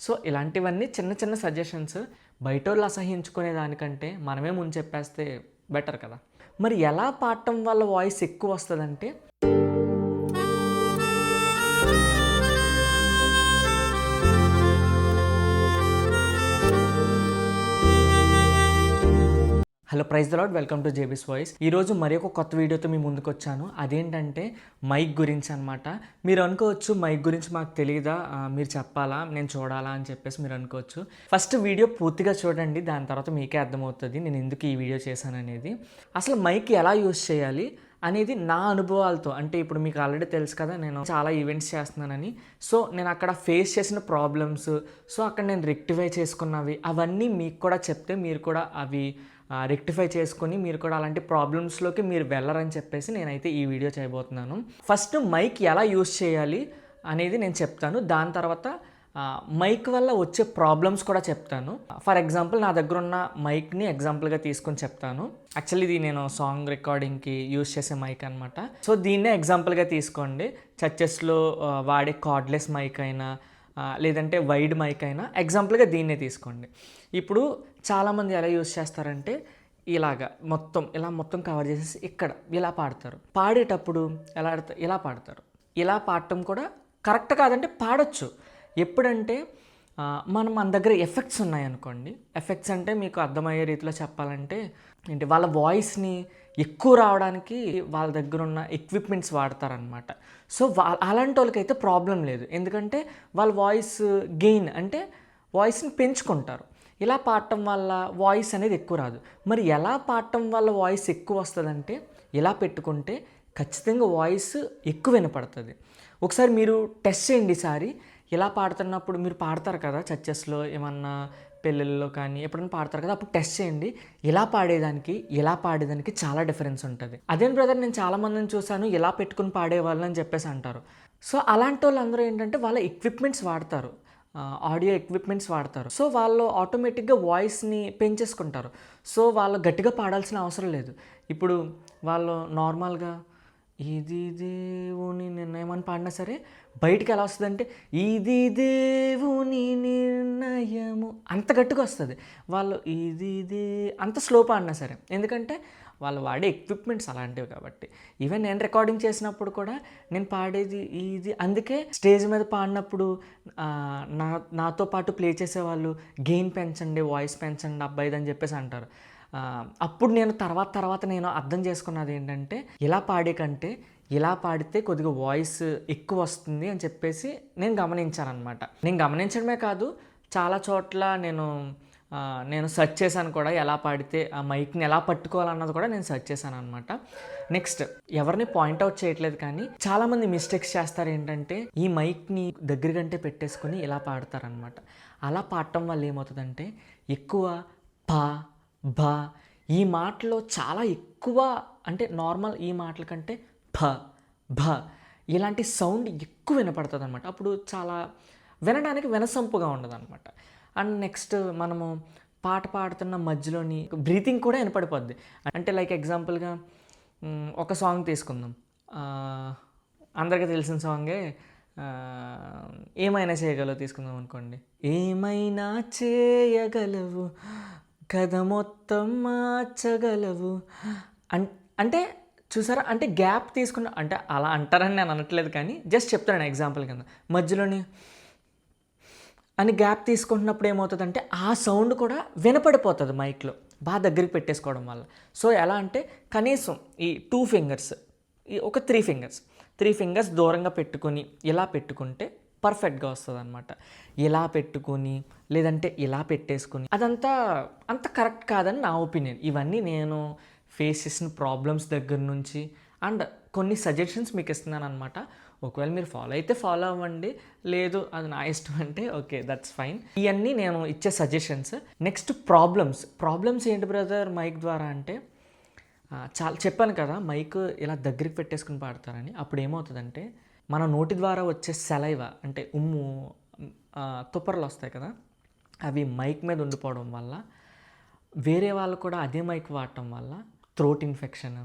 So ఇలాంటివన్నీ చిన్న చిన్న సజెషన్స్ బయటోళ్ళు అసహించుకునే దానికంటే మనమే ముందు చెప్పేస్తే బెటర్ కదా. మరి ఎలా పాడటం వల్ల వాయిస్ ఎక్కువ వస్తుందంటే, hello, praise the Lord, welcome to JB's voice. ఈరోజు మరి ఒక కొత్త వీడియోతో మీ ముందుకు వచ్చాను. అదేంటంటే మైక్ గురించి అనమాట. మీరు అనుకోవచ్చు మైక్ గురించి మాకు తెలియదా, మీరు చెప్పాలా, నేను చూడాలా అని చెప్పేసి మీరు అనుకోవచ్చు. ఫస్ట్ వీడియో పూర్తిగా చూడండి, దాని తర్వాత మీకే అర్థమవుతుంది నేను ఎందుకు ఈ వీడియో చేశాను అనేది. అసలు మైక్ ఎలా యూజ్ చేయాలి అనేది నా అనుభవాలతో, అంటే ఇప్పుడు మీకు ఆల్రెడీ తెలుసు కదా నేను చాలా ఈవెంట్స్ చేస్తున్నానని. సో నేను అక్కడ ఫేస్ చేసిన ప్రాబ్లమ్స్, సో అక్కడ నేను రెక్టిఫై చేసుకున్నవి అవన్నీ మీకు కూడా చెప్తే మీరు కూడా అవి రెక్టిఫై చేసుకొని మీరు కూడా అలాంటి ప్రాబ్లమ్స్లోకి మీరు వెళ్ళరని చెప్పేసి నేనైతే ఈ వీడియో చేయబోతున్నాను. ఫస్ట్ మైక్ ఎలా యూజ్ చేయాలి అనేది నేను చెప్తాను. దాని తర్వాత మైక్ వల్ల వచ్చే ప్రాబ్లమ్స్ కూడా చెప్తాను. ఫర్ ఎగ్జాంపుల్ నా దగ్గర ఉన్న మైక్ని ఎగ్జాంపుల్గా తీసుకొని చెప్తాను. యాక్చువల్లీ ఇది నేను సాంగ్ రికార్డింగ్కి యూజ్ చేసే మైక్ అనమాట. సో దీన్నే ఎగ్జాంపుల్గా తీసుకోండి. చర్చెస్లో వాడే కార్డ్లెస్ మైక్ అయినా లేదంటే వైడ్ మైక్ అయినా ఎగ్జాంపుల్గా దీన్నే తీసుకోండి. ఇప్పుడు చాలామంది ఎలా యూజ్ చేస్తారంటే ఇలాగా మొత్తం కవర్ చేసేసి ఇక్కడ ఇలా పాడతారు. పాడేటప్పుడు ఇలా పాడతారు. ఇలా పాడటం కూడా కరెక్ట్ కాదంటే పాడొచ్చు. ఎప్పుడంటే మన దగ్గర ఎఫెక్ట్స్ ఉన్నాయనుకోండి. ఎఫెక్ట్స్ అంటే మీకు అర్థమయ్యే రీతిలో చెప్పాలంటే ఏంటి, వాళ్ళ వాయిస్ని ఎక్కువ రావడానికి వాళ్ళ దగ్గర ఉన్న ఎక్విప్మెంట్స్ వాడతారనమాట. సో అలాంటి వాళ్ళకైతే ప్రాబ్లం లేదు, ఎందుకంటే వాళ్ళ వాయిస్ గెయిన్ అంటే వాయిస్ని పెంచుకుంటారు. ఇలా పాడటం వల్ల వాయిస్ అనేది ఎక్కువ రాదు. మరి ఎలా పాడటం వల్ల వాయిస్ ఎక్కువ వస్తుందంటే, ఇలా పెట్టుకుంటే ఖచ్చితంగా వాయిస్ ఎక్కువ వినపడుతుంది. ఒకసారి మీరు టెస్ట్ చేయండి. ఈసారి ఇలా పాడుతున్నప్పుడు మీరు పాడతారు కదా చర్చెస్లో, ఏమన్నా పెళ్ళిళ్ళలో కానీ ఎప్పుడైనా పాడతారు కదా, అప్పుడు టెస్ట్ చేయండి. ఇలా పాడేదానికి చాలా డిఫరెన్స్ ఉంటుంది. అదేం బ్రదర్, నేను చాలామందిని చూశాను ఇలా పెట్టుకుని పాడేవాళ్ళు అని చెప్పేసి అంటారు. సో అలాంటి వాళ్ళందరూ ఏంటంటే వాళ్ళ ఎక్విప్మెంట్స్ వాడతారు, ఆడియో ఎక్విప్మెంట్స్ వాడతారు. సో వాళ్ళు ఆటోమేటిక్గా వాయిస్ని పెంచేసుకుంటారు. సో వాళ్ళు గట్టిగా పాడాల్సిన అవసరం లేదు. ఇప్పుడు వాళ్ళు నార్మల్గా ఇది దేవుని నిర్ణయం పాడినా సరే బయటికి ఎలా వస్తుందంటే ఇది దేవుని నిర్ణయము అంత గట్టిగా వస్తుంది. వాళ్ళు అంత స్లో పాడినా సరే, ఎందుకంటే వాళ్ళు వాడే ఎక్విప్మెంట్స్ అలాంటివి కాబట్టి. ఈవెన్ నేను రికార్డింగ్ చేసినప్పుడు కూడా నేను పాడేది అందుకే స్టేజ్ మీద పాడినప్పుడు నాతో పాటు ప్లే చేసేవాళ్ళు గెయిన్ పెంచండి, వాయిస్ పెంచండి అబ్బాయిది అని చెప్పేసి అంటారు. అప్పుడు నేను తర్వాత నేను అర్థం చేసుకున్నది ఏంటంటే, ఇలా పాడే కంటే ఇలా పాడితే కొద్దిగా వాయిస్ ఎక్కువ వస్తుంది అని చెప్పేసి నేను గమనించాను. నేను గమనించడమే కాదు, చాలా చోట్ల నేను సెర్చ్ చేశాను కూడా. ఎలా పాడితే ఆ మైక్ని ఎలా పట్టుకోవాలన్నది కూడా నేను సెర్చ్ చేశాను అనమాట. నెక్స్ట్, ఎవరిని పాయింట్అవుట్ చేయట్లేదు, కానీ చాలామంది మిస్టేక్స్ చేస్తారు. ఏంటంటే ఈ మైక్ని దగ్గర గంటే పెట్టేసుకొని ఇలా పాడతారనమాట. అలా పాడటం వల్ల ఏమవుతుందంటే ఎక్కువ పా బా ఈ మాటలో చాలా ఎక్కువ, అంటే నార్మల్ ఈ మాటల కంటే భ భ ఇలాంటి సౌండ్ ఎక్కువ వినపడుతుంది అనమాట. అప్పుడు చాలా వినడానికి వినసొంపుగా ఉండదు అనమాట. అండ్ నెక్స్ట్, మనము పాట పాడుతున్న మధ్యలోని బ్రీతింగ్ కూడా వినపడిపోద్ది. అంటే లైక్ ఎగ్జాంపుల్గా ఒక సాంగ్ తీసుకుందాం. అందరికీ తెలిసిన సాంగే ఏమైనా చేయగలవు తీసుకుందాం అనుకోండి. ఏమైనా చేయగలవు, కథ మొత్తం మార్చగలవు అంటే చూసారా, అంటే గ్యాప్ తీసుకున్న, అంటే అలా అంటారని నేను అనట్లేదు, కానీ జస్ట్ చెప్తాను ఎగ్జాంపుల్ కింద. మధ్యలోని అని గ్యాప్ తీసుకుంటున్నప్పుడు ఏమవుతుందంటే ఆ సౌండ్ కూడా వినపడిపోతుంది మైక్లో, బాగా దగ్గరికి పెట్టేసుకోవడం వల్ల. సో ఎలా అంటే కనీసం ఈ 2 ఫింగర్స్, ఒక 3 ఫింగర్స్ దూరంగా పెట్టుకొని ఇలా పెట్టుకుంటే పర్ఫెక్ట్గా వస్తుంది అనమాట. ఇలా పెట్టుకొని లేదంటే ఇలా పెట్టేసుకొని అదంతా అంత కరెక్ట్ కాదని నా ఒపీనియన్. ఇవన్నీ నేను ఫేస్ చేసిన ప్రాబ్లమ్స్ దగ్గర నుంచి అండ్ కొన్ని సజెషన్స్ మీకు ఇస్తున్నాను అనమాట. ఒకవేళ మీరు ఫాలో అయితే ఫాలో అవ్వండి, లేదు అది నా ఇష్టం అంటే ఓకే, దట్స్ ఫైన్. ఇవన్నీ నేను ఇచ్చే సజెషన్స్. నెక్స్ట్, ప్రాబ్లమ్స్ ఏంటి బ్రదర్ మైక్ ద్వారా అంటే, చాలా చెప్పాను కదా మైక్ ఇలా దగ్గరికి పెట్టేసుకుని పాడతారని. అప్పుడు ఏమవుతుందంటే మన నోటి ద్వారా వచ్చే సలైవా, అంటే ఉమ్ము, తుప్పర్లు వస్తాయి కదా, అవి మైక్ మీద ఉండిపోవడం వల్ల వేరే వాళ్ళు కూడా అదే మైక్ వాడటం వల్ల థ్రోట్ ఇన్ఫెక్షన్,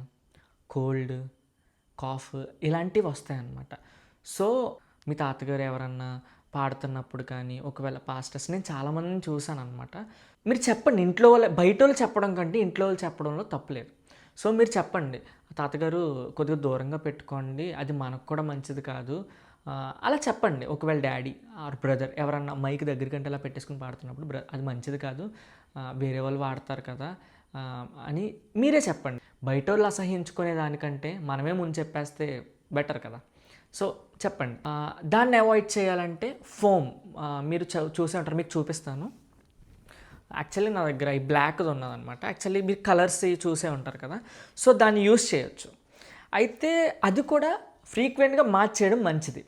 కోల్డ్, కాఫ్ ఇలాంటివి వస్తాయన్నమాట. సో మీ తాతగారు ఎవరన్నా పాడుతున్నప్పుడు కానీ ఒకవేళ పాస్టర్స్ నేను చాలామందిని చూశాను అనమాట. మీరు చెప్పండి, ఇంట్లో వాళ్ళ బయట వాళ్ళు చెప్పడం కంటే ఇంట్లో వాళ్ళు చెప్పడంలో తప్పులేదు. సో మీరు చెప్పండి, తాతగారు కొద్దిగా దూరంగా పెట్టుకోండి, అది మనకు కూడా మంచిది కాదు, అలా చెప్పండి. ఒకవేళ డాడీ ఆర్ బ్రదర్ ఎవరన్నా మైక్ దగ్గరికంటే ఇలా పెట్టేసుకుని పాడుతున్నప్పుడు అది మంచిది కాదు, వేరే వాళ్ళు వాడతారు కదా అని మీరే చెప్పండి. బయట వాళ్ళు అసహించుకునే దానికంటే మనమే ముందు చెప్పేస్తే బెటర్ కదా. సో చెప్పండి. దాన్ని అవాయిడ్ చేయాలంటే ఫోమ్ మీరు చూసే ఉంటారు, మీకు చూపిస్తాను. యాక్చువల్లీ నా దగ్గర ఈ బ్లాక్ది ఉన్నదనమాట. యాక్చువల్లీ మీరు కలర్స్ చూసే ఉంటారు కదా, సో దాన్ని యూస్ చేయొచ్చు. అయితే అది కూడా ఫ్రీక్వెంట్గా మార్చేయడం మంచిది,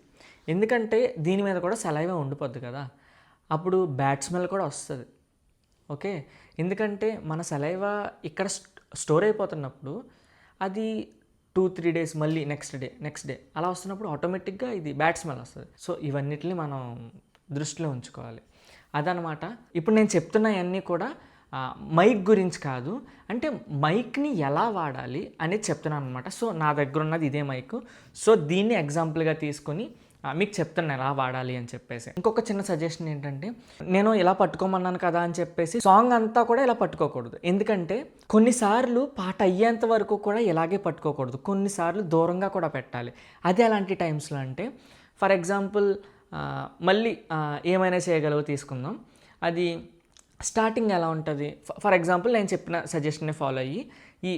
ఎందుకంటే దీని మీద కూడా సలైవా ఉండిపోద్ది కదా, అప్పుడు బ్యాడ్ స్మెల్ కూడా వస్తుంది. ఓకే, ఎందుకంటే మన సలైవా ఇక్కడ స్టోర్ అయిపోతున్నప్పుడు అది 2-3 డేస్ మళ్ళీ నెక్స్ట్ డే అలా వస్తున్నప్పుడు ఆటోమేటిక్గా ఇది బ్యాడ్ స్మెల్ వస్తుంది. సో ఇవన్నిటిని మనం దృష్టిలో ఉంచుకోవాలి, అదనమాట. ఇప్పుడు నేను చెప్తున్నవన్నీ కూడా మైక్ గురించి కాదు, అంటే మైక్ని ఎలా వాడాలి అనేది చెప్తున్నాను అనమాట. సో నా దగ్గర ఉన్నది ఇదే మైక్, సో దీన్ని ఎగ్జాంపుల్గా తీసుకొని మీకు చెప్తున్నాను ఎలా వాడాలి అని చెప్పేసి. ఇంకొక చిన్న సజెషన్ ఏంటంటే, నేను ఇలా పట్టుకోమన్నాను కదా అని చెప్పేసి సాంగ్ అంతా కూడా ఇలా పట్టుకోకూడదు, ఎందుకంటే కొన్నిసార్లు పాట అయ్యేంత వరకు కూడా ఇలాగే పట్టుకోకూడదు, కొన్నిసార్లు దూరంగా కూడా పెట్టాలి. అది ఎలాంటి టైమ్స్లో అంటే, ఫర్ ఎగ్జాంపుల్ మళ్ళీ ఏమైనా చేయగలవో తీసుకుందాం. అది స్టార్టింగ్ ఎలా ఉంటుంది, ఫర్ ఎగ్జాంపుల్ నేను చెప్పిన సజెషన్ని ఫాలో అయ్యి ఈ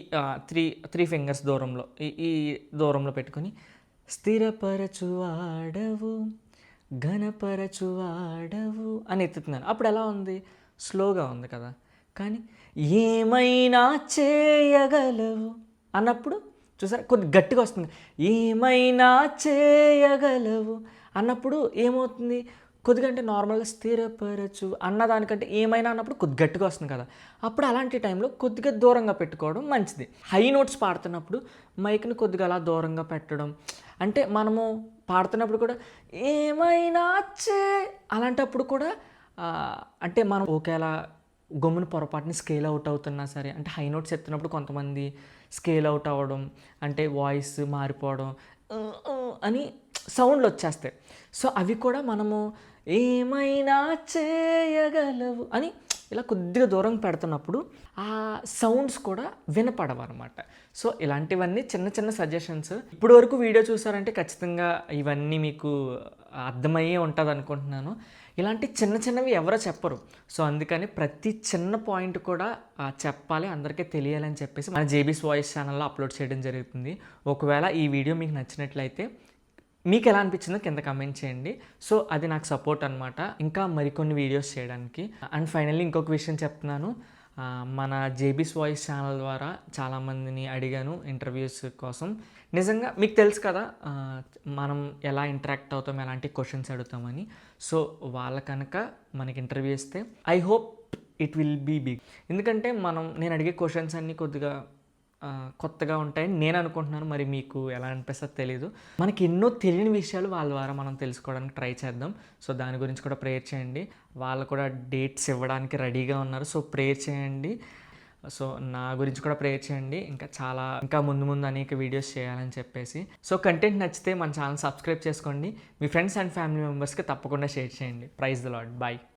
త్రీ ఫింగర్స్ దూరంలో ఈ దూరంలో పెట్టుకొని స్థిరపరచువాడవు ఘనపరచువాడవు అని ఎత్తుతున్నాను. అప్పుడు ఎలా ఉంది, స్లోగా ఉంది కదా. కానీ ఏమైనా చేయగలవు అన్నప్పుడు చూసారా కొద్ది గట్టిగా వస్తుంది. ఏమైనా చేయగలవు అన్నప్పుడు ఏమవుతుంది, కొద్దిగా అంటే నార్మల్గా స్థిరపరచు అన్నదానికంటే ఏమైనా అన్నప్పుడు కొద్ది గట్టిగా వస్తుంది కదా. అప్పుడు అలాంటి టైంలో కొద్దిగా దూరంగా పెట్టుకోవడం మంచిది. హై నోట్స్ పాడుతున్నప్పుడు మైక్ని కొద్దిగా అలా దూరంగా పెట్టడం, అంటే మనము పాడుతున్నప్పుడు కూడా ఏమైనా అలాంటప్పుడు కూడా అంటే మనం ఒకేలా గమ్మున పొరపాటుని స్కేల్ అవుట్ అవుతున్నా సరే, అంటే హై నోట్స్ ఎత్తున్నప్పుడు కొంతమంది స్కేల్ అవుట్ అవ్వడం, అంటే వాయిస్ మారిపోవడం అని సౌండ్లు వచ్చేస్తాయి. సో అవి కూడా మనము ఏమైనా చేయగలవు అని ఇలా కొద్దిగా దూరం పెడుతున్నప్పుడు ఆ సౌండ్స్ కూడా వినపడవు అనమాట. సో ఇలాంటివన్నీ చిన్న చిన్న సజెషన్స్. ఇప్పుడు వరకు వీడియో చూసారంటే ఖచ్చితంగా ఇవన్నీ మీకు అర్థమయ్యే ఉంటుంది అనుకుంటున్నాను. ఇలాంటి చిన్న చిన్నవి ఎవరో చెప్పరు, సో అందుకని ప్రతి చిన్న పాయింట్ కూడా చెప్పాలి, అందరికీ తెలియాలని చెప్పేసి మన జేబీస్ వాయిస్ ఛానల్లో అప్లోడ్ చేయడం జరుగుతుంది. ఒకవేళ ఈ వీడియో మీకు నచ్చినట్లయితే మీకు ఎలా అనిపించిందో కింద కమెంట్ చేయండి. సో అది నాకు సపోర్ట్ అనమాట ఇంకా మరికొన్ని వీడియోస్ చేయడానికి. అండ్ ఫైనల్లీ ఇంకొక విషయం చెప్తున్నాను, మన జేబీస్ వాయిస్ ఛానల్ ద్వారా చాలామందిని అడిగాను ఇంటర్వ్యూస్ కోసం. నిజంగా మీకు తెలుసు కదా మనం ఎలా ఇంటరాక్ట్ అవుతాం, ఎలాంటి క్వశ్చన్స్ అడుగుతామని. సో వాళ్ళ కనుక మనకి ఇంటర్వ్యూ ఇస్తే I hope it will be big, ఎందుకంటే నేను అడిగే క్వశ్చన్స్ అన్నీ కొద్దిగా కొత్తగా ఉంటాయని నేను అనుకుంటున్నాను. మరి మీకు ఎలా అనిపిస్తుందో తెలీదు. మనకి ఎన్నో తెలియని విషయాలు వాళ్ళ ద్వారా మనం తెలుసుకోవడానికి ట్రై చేద్దాం. సో దాని గురించి కూడా ప్రేయర్ చేయండి. వాళ్ళు కూడా డేట్స్ ఇవ్వడానికి రెడీగా ఉన్నారు, సో ప్రేయర్ చేయండి. సో నా గురించి కూడా ప్రేయర్ చేయండి, ఇంకా ముందు అనేక వీడియోస్ చేయాలని చెప్పేసి. సో కంటెంట్ నచ్చితే మన ఛానల్ సబ్స్క్రైబ్ చేసుకోండి, మీ ఫ్రెండ్స్ అండ్ ఫ్యామిలీ మెంబర్స్కి తప్పకుండా షేర్ చేయండి. Praise the lord. బాయ్.